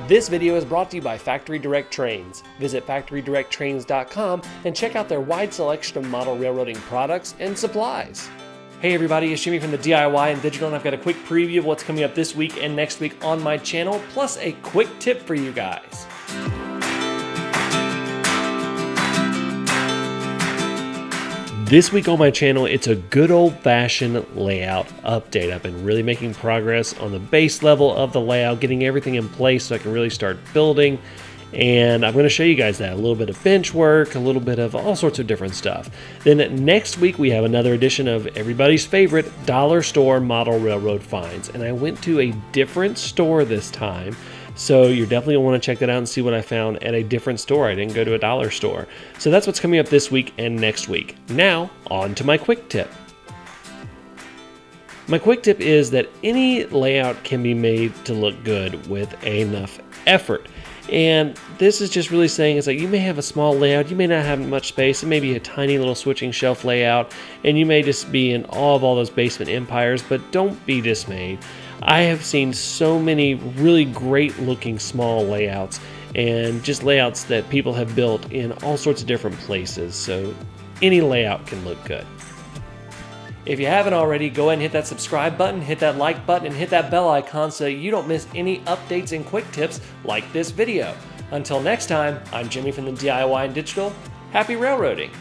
This video is brought to you by Factory Direct Trains. Visit factorydirecttrains.com and check out their wide selection of model railroading products and supplies. Hey everybody, it's Jimmy from the DIY and Digital, and I've got a quick preview of what's coming up this week and next week on my channel, plus a quick tip for you guys. This week on my channel, it's a good old-fashioned layout update. I've been really making progress on the base level of the layout, getting everything in place so I can really start building. And I'm going to show you guys that. A little bit of bench work, a little bit of all sorts of different stuff. Then next week, we have another edition of everybody's favorite dollar store model railroad finds. And I went to a different store this time. So you're definitely going to want to check that out and see what I found at a different store. I didn't go to a dollar store. So that's what's coming up this week and next week. Now, on to my quick tip. My quick tip is that any layout can be made to look good with enough effort. And this is just really saying, it's like you may have a small layout, you may not have much space, it may be a tiny little switching shelf layout, and you may just be in awe of all those basement empires, but don't be dismayed. I have seen so many really great looking small layouts and just layouts that people have built in all sorts of different places, so any layout can look good. If you haven't already, go ahead and hit that subscribe button, hit that like button, and hit that bell icon so you don't miss any updates and quick tips like this video. Until next time, I'm Jimmy from the DIY and Digital. Happy railroading!